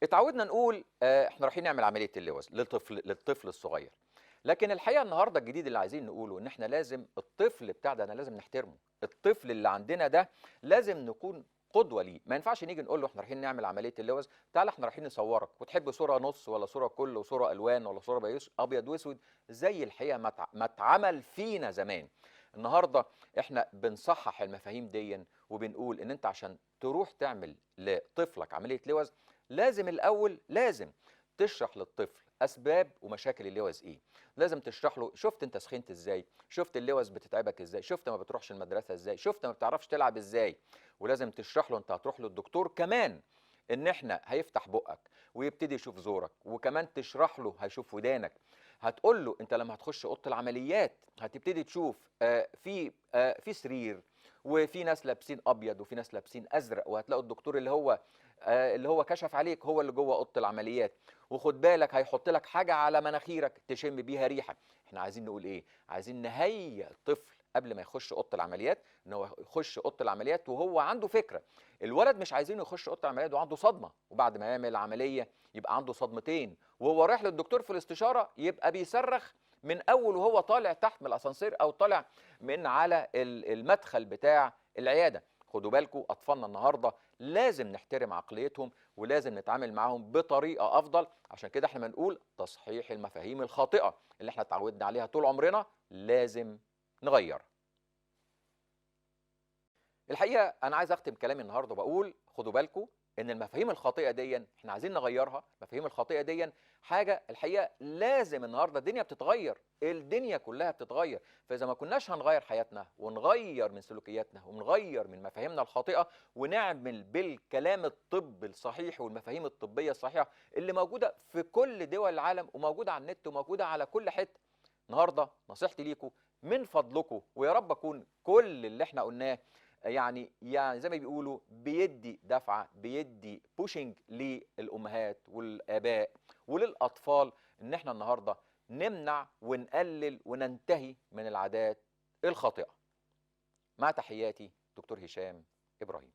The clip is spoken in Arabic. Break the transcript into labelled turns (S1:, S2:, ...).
S1: اتعودنا نقول احنا رايحين نعمل عمليه اللوز للطفل الصغير. لكن الحقيقه النهارده الجديد اللي عايزين نقوله ان احنا لازم الطفل بتاعنا لازم نحترمه. الطفل اللي عندنا ده لازم نكون قدوه ليه. ما ينفعش نيجي نقول له احنا رايحين نعمل عمليه اللوز، تعالى احنا رايحين نصورك وتحب صوره نص ولا صوره كل وصوره الوان ولا صوره ابيض واسود زي الحقيقه ما اتعمل فينا زمان. النهارده احنا بنصحح المفاهيم دي وبنقول ان انت عشان تروح تعمل لطفلك عمليه لوز لازم الأول تشرح للطفل أسباب ومشاكل اللوز إيه. لازم تشرح له شفت أنت سخنت إزاي، شفت اللوز بتتعبك إزاي، شفت ما بتروحش المدرسة إزاي، شفت ما بتعرفش تلعب إزاي. ولازم تشرح له أنت هتروح للدكتور كمان إن إحنا هيفتح بقك ويبتدي يشوف زورك، وكمان تشرح له هيشوف ودانك. هتقول له أنت لما هتخش أوضة العمليات هتبتدي تشوف في سرير، وفي ناس لابسين ابيض وفي ناس لابسين ازرق، وهتلاقوا الدكتور اللي هو كشف عليك هو اللي جوه اوضه العمليات. وخد بالك هيحط لك حاجه على مناخيرك تشم بيها ريحه. احنا عايزين نقول ايه؟ عايزين نهيئ الطفل قبل ما يخش اوضه العمليات ان هو يخش اوضه العمليات وهو عنده فكره. الولد مش عايزينه يخش اوضه العمليات وعنده صدمه، وبعد ما يعمل العمليه يبقى عنده صدمتين، وهو رايح للدكتور في الاستشاره يبقى بيصرخ من اول وهو طالع تحت من الاسانسير او طالع من على المدخل بتاع العياده. خدوا بالكم اطفالنا النهارده لازم نحترم عقليتهم ولازم نتعامل معاهم بطريقه افضل. عشان كده احنا بنقول تصحيح المفاهيم الخاطئه اللي احنا اتعودنا عليها طول عمرنا لازم نغيرها. الحقيقه انا عايز اختم كلامي النهارده بقول خدوا بالكم ان المفاهيم الخاطئه دي احنا عايزين نغيرها. المفاهيم الخاطئه دي حاجه الحقيقه لازم النهارده الدنيا بتتغير، الدنيا كلها بتتغير. فاذا ما كناش هنغير حياتنا ونغير من سلوكياتنا ونغير من مفاهيمنا الخاطئه ونعمل بالكلام الطبي الصحيح والمفاهيم الطبيه الصحيحه اللي موجوده في كل دول العالم وموجوده على النت وموجوده على كل حته. النهارده نصيحتي ليكم من فضلكم، ويا رب اكون كل اللي احنا قلناه يعني زي ما بيقولوا بيدي دفعه، بيدي بوشنج للامهات والاباء وللاطفال ان احنا النهارده نمنع ونقلل وننتهي من العادات الخاطئه. مع تحياتي دكتور هشام إبراهيم.